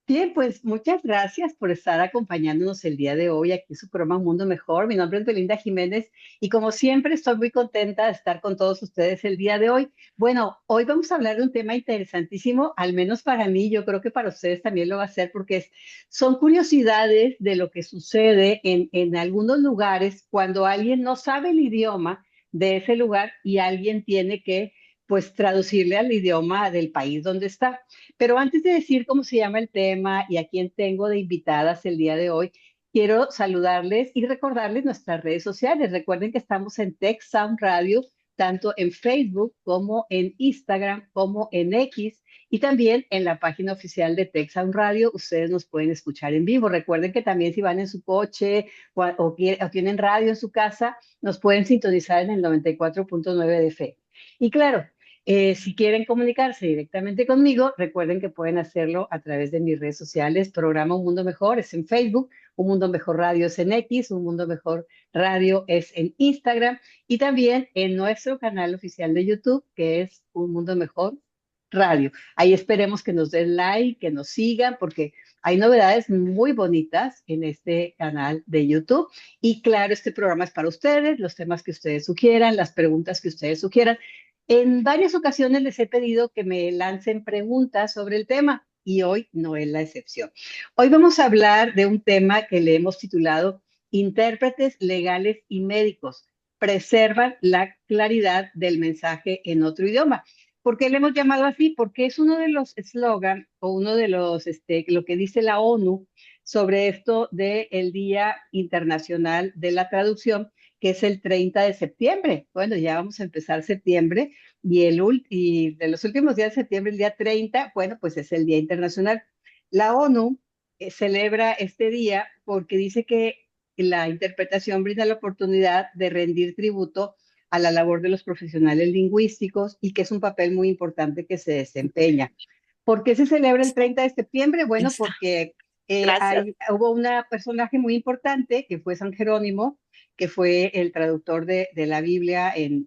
Bien, pues muchas gracias por estar acompañándonos el día de hoy aquí en su programa Un Mundo Mejor. Mi nombre es Belinda Jiménez y como siempre estoy muy contenta de estar con todos ustedes el día de hoy. Bueno, hoy vamos a hablar de un tema interesantísimo, al menos para mí, yo creo que para ustedes también lo va a ser porque son curiosidades de lo que sucede en algunos lugares cuando alguien no sabe el idioma de ese lugar y alguien tiene que pues traducirle al idioma del país donde está. Pero antes de decir cómo se llama el tema y a quién tengo de invitadas el día de hoy, quiero saludarles y recordarles nuestras redes sociales. Recuerden que estamos en Tech Sound Radio, tanto en Facebook como en Instagram, como en X y también en la página oficial de Tech Sound Radio. Ustedes nos pueden escuchar en vivo. Recuerden que también si van en su coche o tienen radio en su casa, nos pueden sintonizar en el 94.9 de FM. Y claro, si quieren comunicarse directamente conmigo, recuerden que pueden hacerlo a través de mis redes sociales. Programa Un Mundo Mejor es en Facebook, Un Mundo Mejor Radio es en X, Un Mundo Mejor Radio es en Instagram y también en nuestro canal oficial de YouTube, que es Un Mundo Mejor Radio. Ahí esperemos que nos den like, que nos sigan, porque hay novedades muy bonitas en este canal de YouTube. Y claro, este programa es para ustedes, los temas que ustedes sugieran, las preguntas que ustedes sugieran. En varias ocasiones les he pedido que me lancen preguntas sobre el tema y hoy no es la excepción. Hoy vamos a hablar de un tema que le hemos titulado Intérpretes legales y médicos preservan la claridad del mensaje en otro idioma. ¿Por qué le hemos llamado así? Porque es uno de los eslogans o uno de los, lo que dice la ONU sobre esto del Día Internacional de la Traducción, que es el 30 de septiembre. Bueno, ya vamos a empezar septiembre y de los últimos días de septiembre, el día 30, bueno, pues es el Día Internacional. La ONU celebra este día porque dice que la interpretación brinda la oportunidad de rendir tributo a la labor de los profesionales lingüísticos y que es un papel muy importante que se desempeña. ¿Por qué se celebra el 30 de septiembre? Bueno, Está. porque Gracias. hubo un personaje muy importante que fue San Jerónimo, que fue el traductor de la Biblia y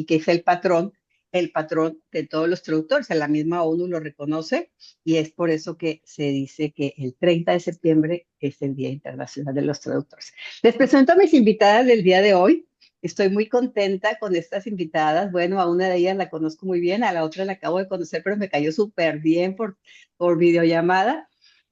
que es el patrón de todos los traductores. La misma ONU lo reconoce y es por eso que se dice que el 30 de septiembre es el Día Internacional de los Traductores. Les presento a mis invitadas del día de hoy. Estoy muy contenta con estas invitadas. Bueno, a una de ellas la conozco muy bien, a la otra la acabo de conocer, pero me cayó súper bien por videollamada.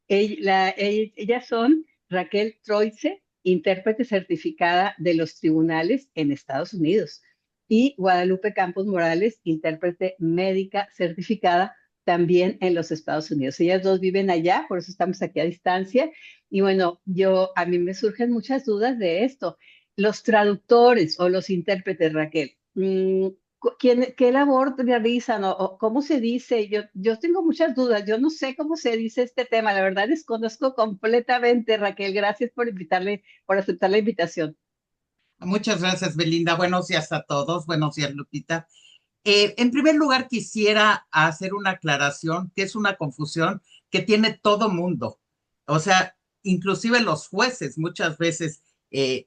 Ellas son Raquel Troitze, intérprete certificada de los tribunales en Estados Unidos, y Guadalupe Campos Morales, intérprete médica certificada también en los Estados Unidos. Ellas dos viven allá, por eso estamos aquí a distancia. Y bueno, a mí me surgen muchas dudas de esto. Los traductores o los intérpretes, Raquel, ¿qué labor realizan o cómo se dice? Yo tengo muchas dudas, yo no sé cómo se dice este tema, la verdad desconozco completamente, Raquel, gracias por aceptar la invitación. Muchas gracias, Belinda. Buenos días a todos. Buenos días, Lupita. En primer lugar, quisiera hacer una aclaración, que es una confusión que tiene todo mundo. O sea, inclusive los jueces muchas veces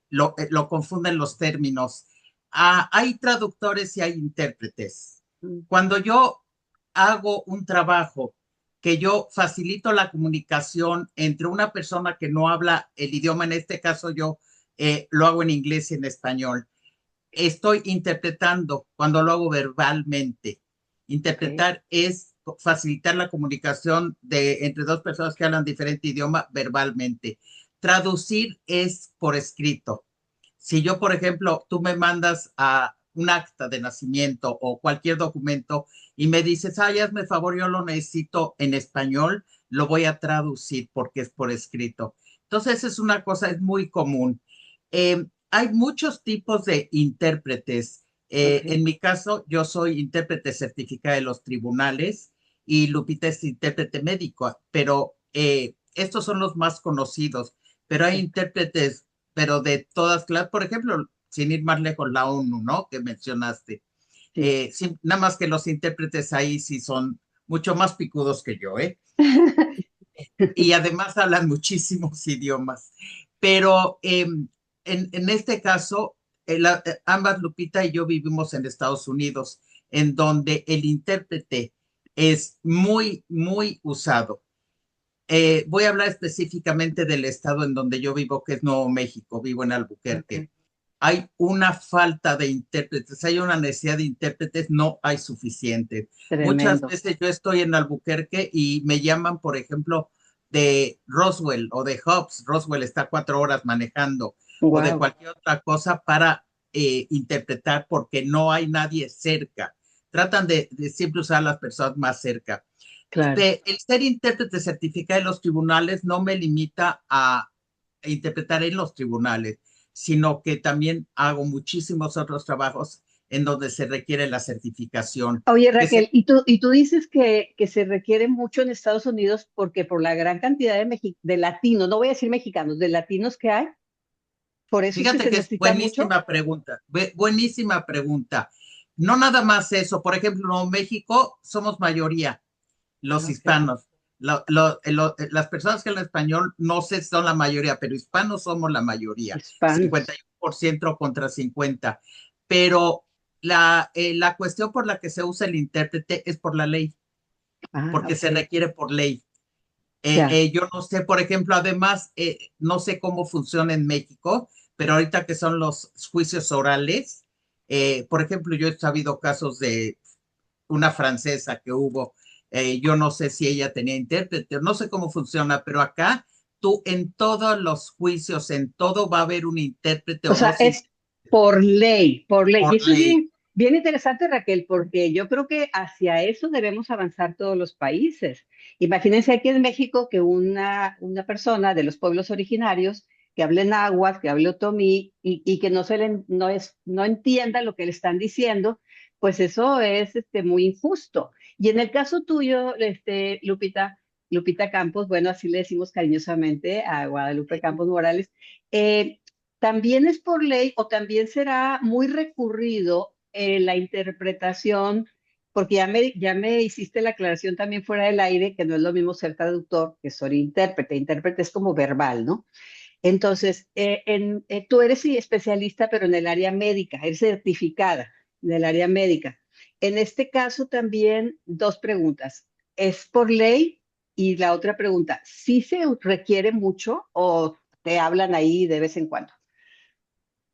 lo confunden los términos. Hay traductores y hay intérpretes. Mm. Cuando yo hago un trabajo que yo facilito la comunicación entre una persona que no habla el idioma, en este caso yo lo hago en inglés y en español, estoy interpretando cuando lo hago verbalmente. Ok. Interpretar es facilitar la comunicación entre dos personas que hablan diferente idioma verbalmente. Traducir es por escrito. Si yo, por ejemplo, tú me mandas a un acta de nacimiento o cualquier documento y me dices, ay, hazme favor, yo lo necesito en español, lo voy a traducir porque es por escrito. Entonces, es una cosa, es muy común. Hay muchos tipos de intérpretes. Ok. En mi caso, yo soy intérprete certificada de los tribunales y Lupita es intérprete médico, pero estos son los más conocidos. Pero hay Sí. intérpretes, pero de todas clases, por ejemplo, sin ir más lejos, la ONU, ¿no? Que mencionaste. Sí. Sí, nada más que los intérpretes ahí sí son mucho más picudos que yo, ¿eh? Y además hablan muchísimos idiomas. Pero en este caso, ambas Lupita y yo vivimos en Estados Unidos, en donde el intérprete es muy, muy usado. Voy a hablar específicamente del estado en donde yo vivo, que es Nuevo México, vivo en Albuquerque. Okay. Hay una falta de intérpretes, hay una necesidad de intérpretes, no hay suficientes. Muchas Tremendo. veces yo estoy en Albuquerque y me llaman, por ejemplo, de Roswell o de Hobbs. Roswell está 4 horas manejando o de Wow, cualquier otra cosa para interpretar porque no hay nadie cerca. Tratan de siempre usar a las personas más cerca. claro. El ser intérprete certificado en los tribunales no me limita a interpretar en los tribunales, sino que también hago muchísimos otros trabajos en donde se requiere la certificación. Oye, Que Raquel, se, y tú dices que se requiere mucho en Estados Unidos porque por la gran cantidad de latinos, no voy a decir mexicanos, de latinos que hay, por eso es que Fíjate se que es necesita mucho. buenísima pregunta, buenísima pregunta. No nada más eso, por ejemplo, en México somos mayoría, los Ok, hispanos. Las personas que hablan español no sé si son la mayoría, pero hispanos somos la mayoría, hispanos. 51% contra 50%. Pero la cuestión por la que se usa el intérprete es por la ley, Ah, porque se ok, requiere por ley. ya. Yo no sé, por ejemplo, además, no sé cómo funciona en México, pero ahorita que son los juicios orales, por ejemplo, yo he sabido casos de una francesa que hubo, yo no sé si ella tenía intérprete, no sé cómo funciona, pero acá tú en todos los juicios, en todo va a haber un intérprete O o sea, dos es por ley, por ley. Y por eso es ley. bien, bien interesante, Raquel, porque yo creo que hacia eso debemos avanzar todos los países. Imagínense aquí en México que una persona de los pueblos originarios que hable náhuatl, que hable otomí y que no entienda lo que le están diciendo, pues eso es muy injusto. Y en el caso tuyo, Lupita Campos, bueno, así le decimos cariñosamente a Guadalupe Campos Morales, eh, ¿también es por ley o también será muy recurrido la interpretación? Porque ya me hiciste la aclaración también fuera del aire, que no es lo mismo ser traductor que ser intérprete. Intérprete es como verbal, ¿no? Entonces, tú eres sí, especialista, pero en el área médica, eres certificada en el área médica. En este caso también dos preguntas. ¿Es por ley? Y la otra pregunta, ¿sí se requiere mucho o te hablan ahí de vez en cuando?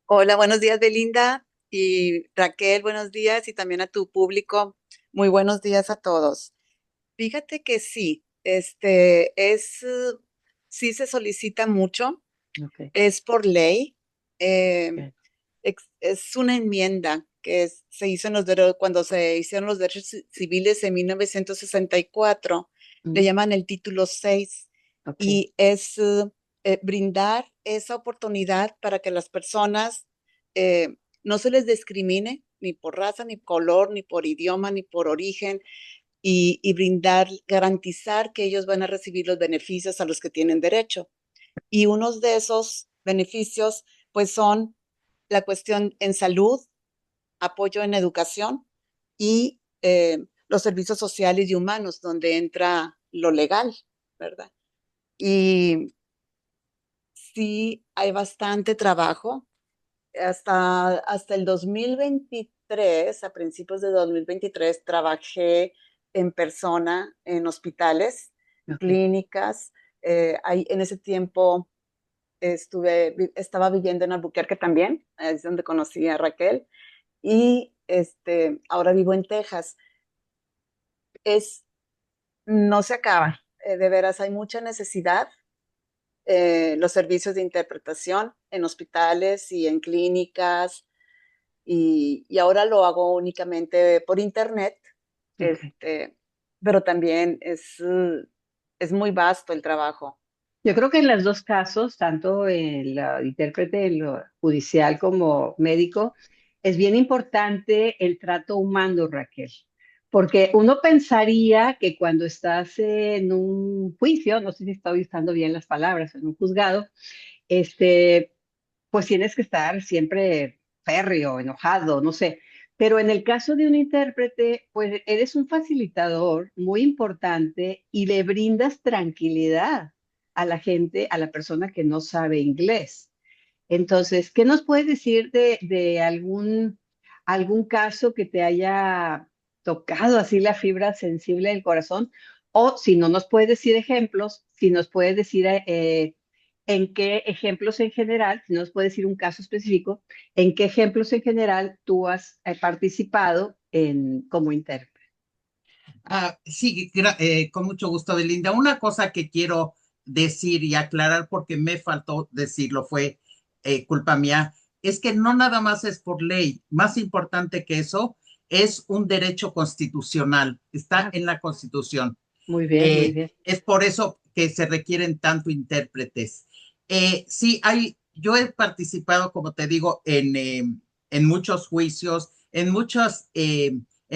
Hola, buenos días, Belinda y Raquel, buenos días y también a tu público. Muy buenos días a todos. Fíjate que sí, sí se solicita mucho, Ok, es por ley, eh, ok. es una enmienda que se hizo cuando se hicieron los derechos civiles en 1964, le Mm, llaman el título 6 ok. y es brindar esa oportunidad para que las personas no se les discrimine ni por raza, ni color, ni por idioma, ni por origen, y brindar, garantizar que ellos van a recibir los beneficios a los que tienen derecho. Y unos de esos beneficios, pues son la cuestión en salud, apoyo en educación y los servicios sociales y humanos, donde entra lo legal, ¿verdad? Y sí hay bastante trabajo. Hasta el 2023, a principios de 2023, trabajé en persona en hospitales, Ok. clínicas. En ese tiempo estaba viviendo en Albuquerque también, es donde conocí a Raquel, y ahora vivo en Texas. Es, no se acaba, de veras, hay mucha necesidad. Los servicios de interpretación en hospitales y en clínicas, y ahora lo hago únicamente por internet, Ok. este, pero también es muy vasto el trabajo. Yo creo que en los dos casos, tanto el intérprete en lo judicial como médico, es bien importante el trato humano, Raquel, porque uno pensaría que cuando estás en un juicio, no sé si estoy usando bien las palabras, en un juzgado, este, pues tienes que estar siempre férreo, enojado, no sé. Pero en el caso de un intérprete, pues eres un facilitador muy importante y le brindas tranquilidad a la gente, a la persona que no sabe inglés. Entonces, ¿qué nos puedes decir de algún caso que te haya tocado así la fibra sensible del corazón? O si no nos puedes decir ejemplos, si nos puedes decir en qué ejemplos en general, si nos puedes decir un caso específico, en qué ejemplos en general tú has participado como intérprete. Sí, con mucho gusto, Belinda. Una cosa que quiero decir y aclarar porque me faltó decirlo, fue culpa mía, es que no nada más es por ley, más importante que eso, es un derecho constitucional, está Ah, en la Constitución. muy bien, muy bien. Es por eso que se requieren tanto intérpretes. Sí, yo he participado, como te digo, en muchos juicios, en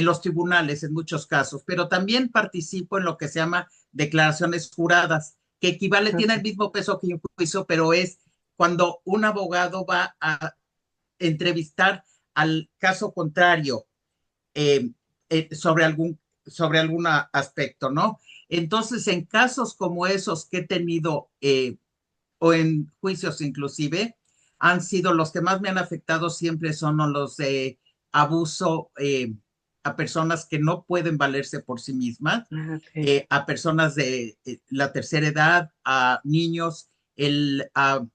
los tribunales, en muchos casos, pero también participo en lo que se llama declaraciones juradas, que tiene el Ok. mismo peso que un juicio, pero es cuando un abogado va a entrevistar al caso contrario eh, sobre algún aspecto, ¿no? Entonces, en casos como esos que he tenido, o en juicios inclusive, han sido los que más me han afectado siempre son los de abuso a personas que no pueden valerse por sí mismas, Ok. a personas de la tercera edad, a niños,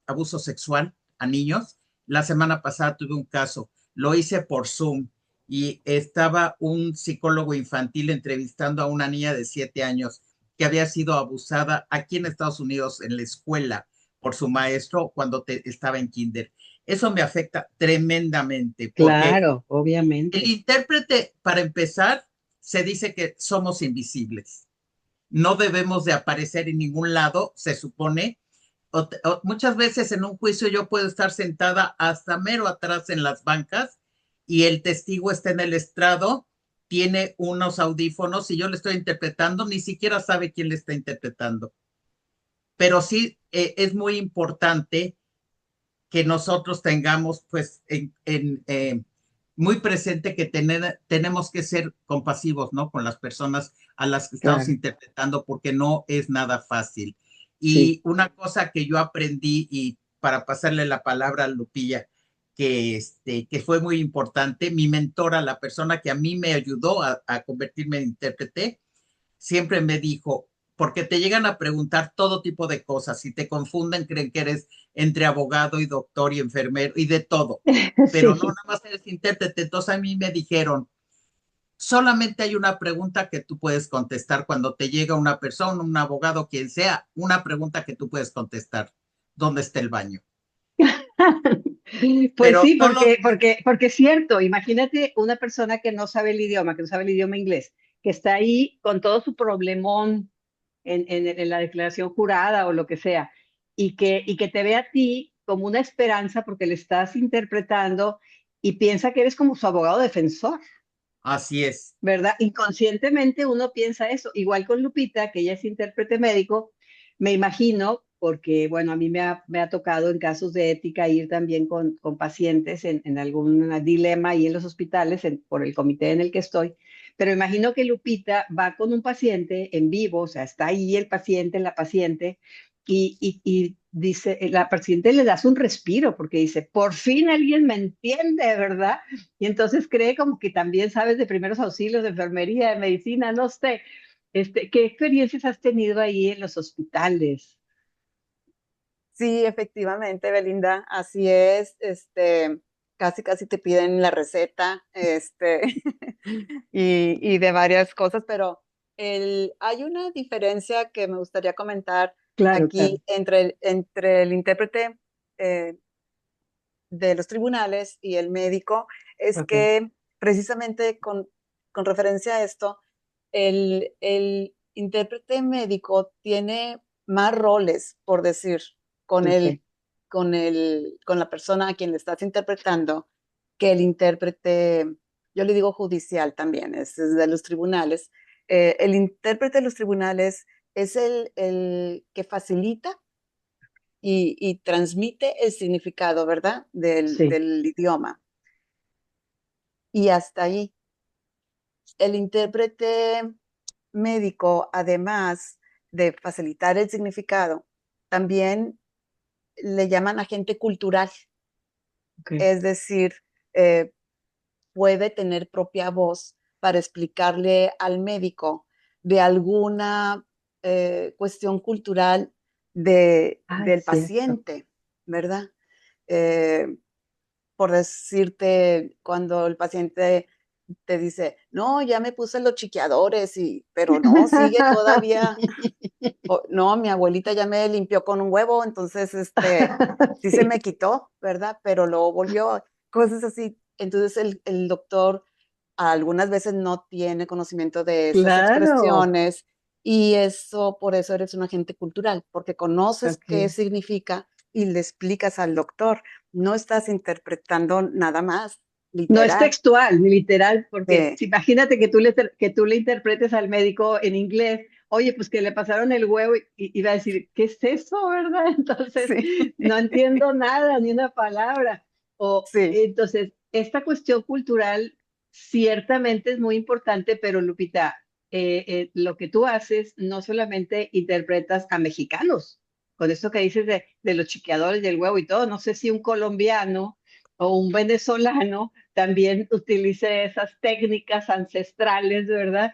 abuso sexual a niños. La semana pasada tuve un caso, lo hice por Zoom y estaba un psicólogo infantil entrevistando a una niña de 7 años que había sido abusada aquí en Estados Unidos en la escuela por su maestro cuando estaba en kinder. Eso me afecta tremendamente porque Claro, el obviamente. intérprete, para empezar, se dice que somos invisibles. No debemos de aparecer en ningún lado, se supone. Muchas veces en un juicio yo puedo estar sentada hasta mero atrás en las bancas y el testigo está en el estrado, tiene unos audífonos y yo le estoy interpretando, ni siquiera sabe quién le está interpretando. Pero sí es muy importante que nosotros tengamos pues muy presente que tenemos que ser compasivos, ¿no? Con las personas a las que estamos Claro, interpretando porque no es nada fácil. sí. Y una cosa que yo aprendí y para pasarle la palabra a Lupilla, que fue muy importante, mi mentora, la persona que a mí me ayudó a convertirme en intérprete, siempre me dijo, porque te llegan a preguntar todo tipo de cosas, si te confunden, creen que eres entre abogado y doctor y enfermero y de todo, pero no Sí. nada más eres intérprete. Entonces a mí me dijeron, solamente hay una pregunta que tú puedes contestar cuando te llega una persona, un abogado, quien sea, una pregunta que tú puedes contestar. ¿Dónde está el baño? Pues Pero sí, todos los porque es cierto, imagínate una persona que no sabe el idioma, que no sabe el idioma inglés, que está ahí con todo su problemón en la declaración jurada o lo que sea, y que te ve a ti como una esperanza porque le estás interpretando y piensa que eres como su abogado defensor. así es. ¿Verdad? Inconscientemente uno piensa eso. Igual con Lupita, que ella es intérprete médico, me imagino, porque bueno, a mí me ha tocado en casos de ética ir también con pacientes en algún dilema ahí en los hospitales, por el comité en el que estoy, pero imagino que Lupita va con un paciente en vivo, o sea, está ahí el paciente, la paciente, y dice, la paciente le das un respiro porque dice, por fin alguien me entiende, ¿verdad? Y entonces cree como que también sabes de primeros auxilios, de enfermería, de medicina, no sé. ¿Qué experiencias has tenido ahí en los hospitales? Sí, efectivamente, Belinda, así es, casi casi te piden la receta, y de varias cosas, pero hay una diferencia que me gustaría comentar Claro, claro. aquí entre el intérprete eh, de los tribunales y el médico, es Ok, que precisamente con referencia a esto, el intérprete médico tiene más roles, por decir, con ok. el, con la persona a quien le estás interpretando, que el intérprete, yo le digo judicial también, es de los tribunales. El intérprete de los tribunales es el que facilita y transmite el significado, ¿verdad? Del, Sí, del idioma. Y hasta ahí. El intérprete médico, además de facilitar el significado, también le llaman agente cultural, ok. es decir, eh, puede tener propia voz para explicarle al médico de alguna cuestión cultural Ah, del cierto. paciente, ¿verdad? Eh, por decirte, cuando el paciente te dice, no, ya me puse los chiqueadores, pero no, sigue todavía. No, mi abuelita ya me limpió con un huevo, entonces, sí se me Sí, quitó, ¿verdad? Pero luego volvió, cosas así. Entonces el doctor algunas veces no tiene conocimiento de esas claro. expresiones y eso, por eso eres un agente cultural, porque conoces qué Ok. significa y le explicas al doctor. No estás interpretando nada más, No es literal. textual ni literal, porque De, imagínate que tú le interpretes al médico en inglés, oye, pues que le pasaron el huevo y va a decir, ¿qué es eso, verdad? Entonces, sí, no entiendo nada, ni una palabra. O sí. entonces, esta cuestión cultural ciertamente es muy importante, pero Lupita, lo que tú haces no solamente interpretas a mexicanos, con esto que dices de los chiqueadores del huevo y todo, no sé si un colombiano o un venezolano también utilice esas técnicas ancestrales, ¿verdad?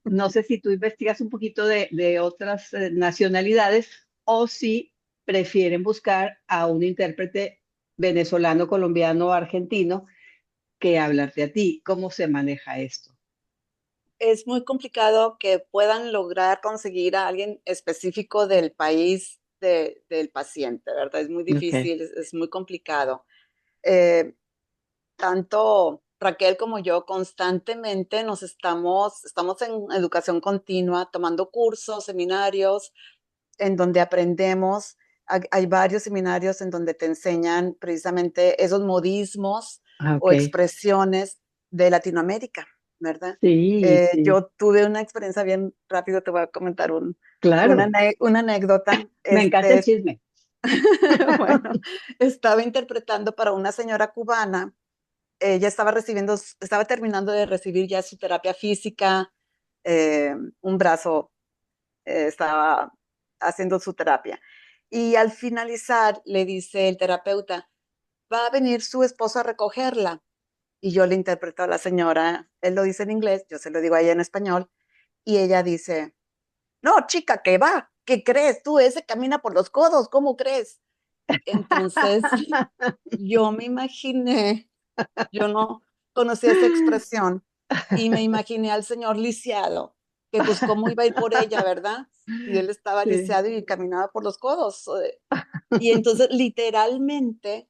No sé si tú investigas un poquito de otras nacionalidades o si prefieren buscar a un intérprete venezolano, colombiano o argentino que hablarte a ti. ¿Cómo se maneja esto? Es muy complicado que puedan lograr conseguir a alguien específico del país del paciente, ¿verdad? Es muy Ok. difícil, es muy complicado. Eh, Tanto Raquel como yo constantemente estamos en educación continua, tomando cursos, seminarios, en donde aprendemos. Hay varios seminarios en donde te enseñan precisamente esos modismos Ah, o ok. expresiones de Latinoamérica, ¿verdad? Sí, sí, Yo tuve una experiencia bien rápido, te voy a comentar claro. una anécdota. Me encanta el chisme. Bueno, estaba interpretando para una señora cubana. Ella estaba terminando de recibir ya su terapia física, un brazo estaba haciendo su terapia. Y al finalizar, le dice el terapeuta, va a venir su esposo a recogerla. Y yo le interpreto a la señora, él lo dice en inglés, yo se lo digo a ella en español, y ella dice, no, chica, ¿qué va? ¿Qué crees? Tú, ese camina por los codos, ¿cómo crees? Entonces, yo me imaginé, yo no conocía esa expresión, y me imaginé al señor lisiado, que pues cómo iba a ir por ella, ¿verdad? Si él estaba Sí. lisiado y caminaba por los codos. Y entonces literalmente,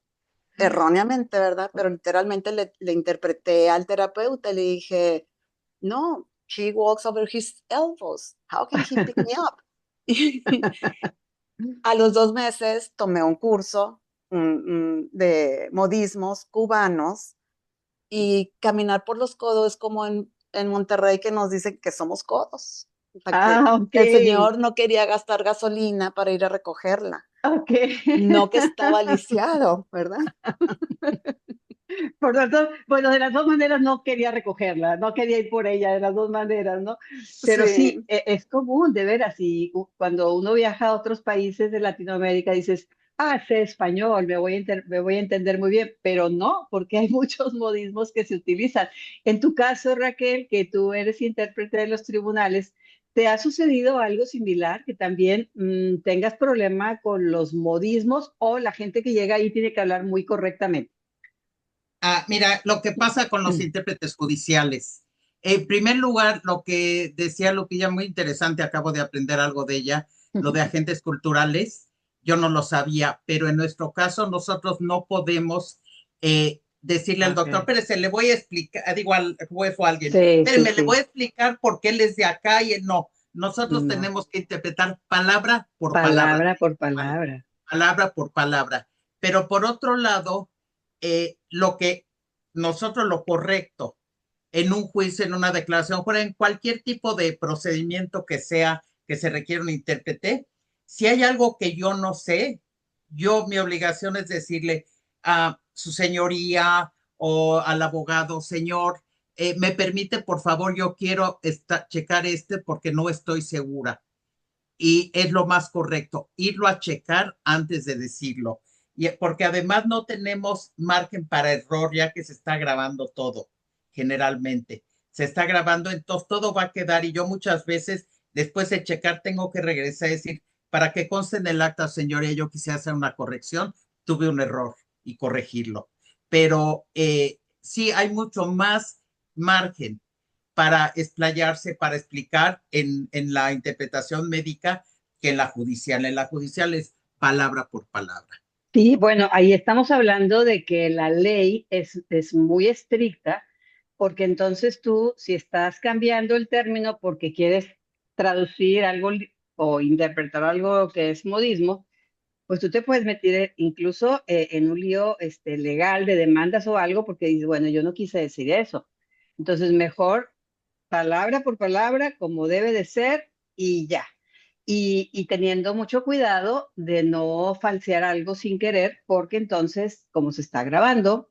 erróneamente, ¿verdad? Pero literalmente le interpreté al terapeuta y le dije, no, she walks over his elbows. How can he pick me up? Y a los 2 meses tomé un curso de modismos cubanos y caminar por los codos es como en Monterrey que nos dicen que somos codos. O sea, que Ah, ok, el señor no quería gastar gasolina para ir a recogerla, ok. no que estaba lisiado, ¿verdad? Por lo tanto, bueno, de las dos maneras no quería recogerla, no quería ir por ella, de las dos maneras, ¿no? Pero sí, Sí, es común, de veras, y cuando uno viaja a otros países de Latinoamérica, dices, ah, sé español, me voy a entender muy bien, pero no, porque hay muchos modismos que se utilizan. En tu caso, Raquel, que tú eres intérprete de los tribunales, ¿te ha sucedido algo similar, que también tengas problema con los modismos o la gente que llega ahí tiene que hablar muy correctamente? Mira, lo que pasa con los intérpretes judiciales. En primer lugar, lo que decía Lupilla, muy interesante, acabo de aprender algo de ella, lo de agentes culturales, yo no lo sabía, pero en nuestro caso nosotros no podemos decirle al doctor, Ok. pero se le voy a explicar, digo al juez o a alguien, Sí, pero sí, me le voy sí. a explicar por qué él es de acá y él no. Nosotros No. tenemos que interpretar palabra por palabra, Palabra por igual, palabra. palabra por palabra. Pero por otro lado, lo que nosotros lo correcto en un juicio, en una declaración, fuera en cualquier tipo de procedimiento que sea que se requiera un intérprete, si hay algo que yo no sé, mi obligación es decirle a su señoría o al abogado, señor, me permite, por favor, yo quiero checar porque no estoy segura y es lo más correcto, irlo a checar antes de decirlo. Y porque además no tenemos margen para error ya que se está grabando todo, generalmente. se está grabando, entonces todo va a quedar y yo muchas veces después de checar tengo que regresar y decir, para que conste en el acta, señoría, yo quisiera hacer una corrección, tuve un error y corregirlo. Pero sí hay mucho más margen para explayarse, para explicar en la interpretación médica que en la judicial. En la judicial es palabra por palabra. Sí, bueno, ahí estamos hablando de que la ley es muy estricta, porque entonces tú, si estás cambiando el término porque quieres traducir algo o interpretar algo que es modismo, pues tú te puedes meter incluso en un lío legal de demandas o algo porque dices, bueno, yo no quise decir eso. Entonces, mejor palabra por palabra, como debe de ser y ya. Y teniendo mucho cuidado de no falsear algo sin querer, porque entonces, como se está grabando,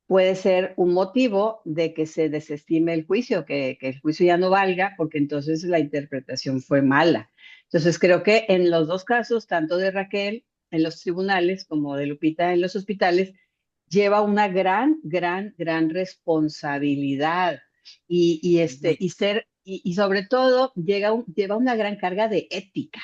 puede ser un motivo de que se desestime el juicio, que el juicio ya no valga, porque entonces la interpretación fue mala. Entonces, creo que en los dos casos, tanto de Raquel en los tribunales como de Lupita en los hospitales, lleva una gran responsabilidad y sobre todo lleva una gran carga de ética,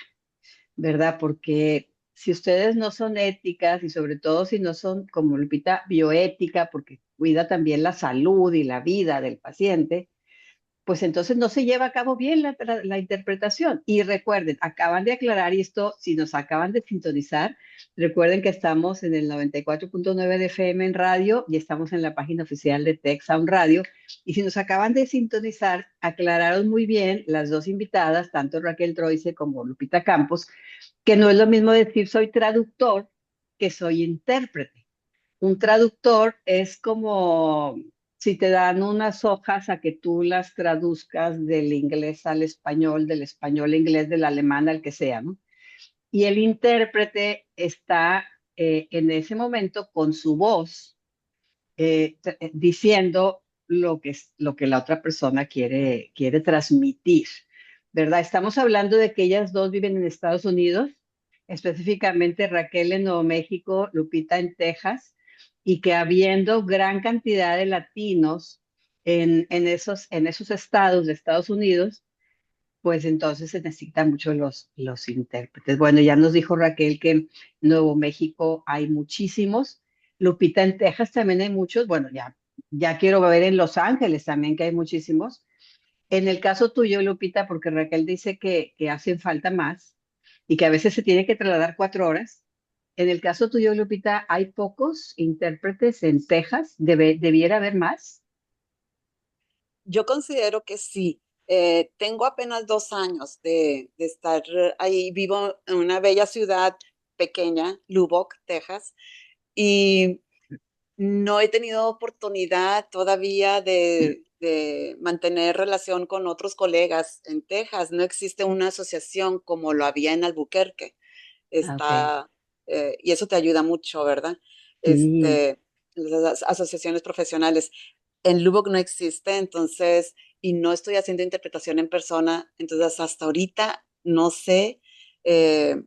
¿verdad? Porque si ustedes no son éticas y sobre todo si no son, como Lupita, bioética, porque cuida también la salud y la vida del paciente, pues entonces no se lleva a cabo bien la interpretación. Y recuerden, acaban de aclarar esto, si nos acaban de sintonizar, recuerden que estamos en el 94.9 de FM en radio y estamos en la página oficial de Tech Sound Radio. Y si nos acaban de sintonizar, aclararon muy bien las dos invitadas, tanto Raquel Troise como Lupita Campos, que no es lo mismo decir soy traductor que soy intérprete. Un traductor es como si te dan unas hojas a que tú las traduzcas del inglés al español, del español al inglés, del alemán al que sea, ¿no? Y el intérprete está en ese momento con su voz diciendo lo que la otra persona quiere transmitir, ¿verdad? Estamos hablando de que ellas dos viven en Estados Unidos, específicamente Raquel en Nuevo México, Lupita en Texas, y que habiendo gran cantidad de latinos en esos estados de Estados Unidos, pues entonces se necesitan mucho los intérpretes. Bueno, ya nos dijo Raquel que en Nuevo México hay muchísimos. Lupita, en Texas también hay muchos. Bueno, ya quiero ver en Los Ángeles también que hay muchísimos. En el caso tuyo, Lupita, porque Raquel dice que hacen falta más y que a veces se tiene que trasladar 4 horas. En el caso tuyo, Lupita, hay pocos intérpretes en Texas. ¿Debiera haber más? Yo considero que sí. Tengo apenas 2 años de estar ahí. Vivo en una bella ciudad pequeña, Lubbock, Texas, y no he tenido oportunidad todavía de mantener relación con otros colegas en Texas. No existe una asociación como lo había en Albuquerque. Ah, ok. Está, y eso te ayuda mucho, ¿verdad? Sí. Las asociaciones profesionales. En Lubbock no existe, entonces, y no estoy haciendo interpretación en persona, entonces hasta ahorita no sé eh,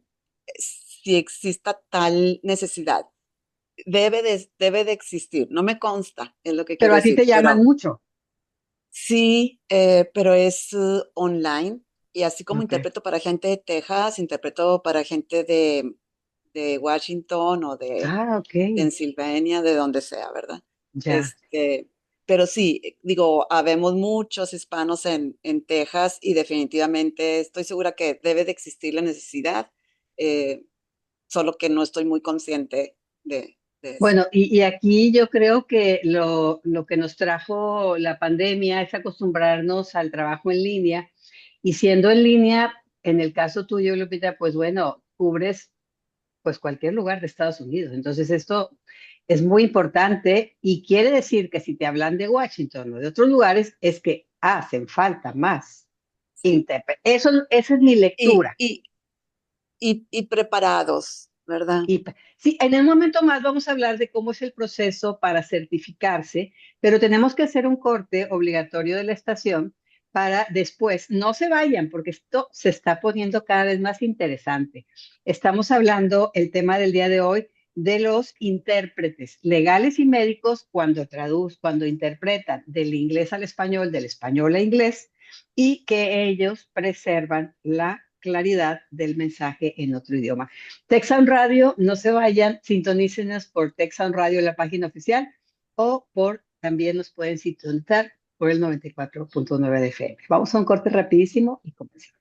si exista tal necesidad. Debe de existir, no me consta, es lo que Pero quiero a ti te decir, llaman pero mucho. sí, pero es online y así como Ok. interpreto para gente de Texas, interpreto para gente de Washington o de Ah, ok. Pensilvania, de donde sea, ¿verdad? Ya. Pero sí, digo, habemos muchos hispanos en Texas y definitivamente estoy segura que debe de existir la necesidad, eh, solo que no estoy muy consciente de eso. Bueno, y aquí yo creo que lo que nos trajo la pandemia es acostumbrarnos al trabajo en línea. Y siendo en línea, en el caso tuyo, Lupita, pues bueno, cubres pues cualquier lugar de Estados Unidos. Entonces esto es muy importante y quiere decir que si te hablan de Washington o de otros lugares, es que hacen falta más Sí. intérpretes. Esa es mi Y, lectura. y, y preparados, ¿verdad? Sí, en el momento más vamos a hablar de cómo es el proceso para certificarse, pero tenemos que hacer un corte obligatorio de la estación para después, no se vayan porque esto se está poniendo cada vez más interesante. Estamos hablando, el tema del día de hoy de los intérpretes legales y médicos cuando interpretan del inglés al español, del español a inglés, y que ellos preservan la claridad del mensaje en otro idioma. Texan Radio, no se vayan, sintonícenos por Texan Radio en la página oficial o también nos pueden sintonizar por el 94.9 de FM. Vamos a un corte rapidísimo y comenzamos.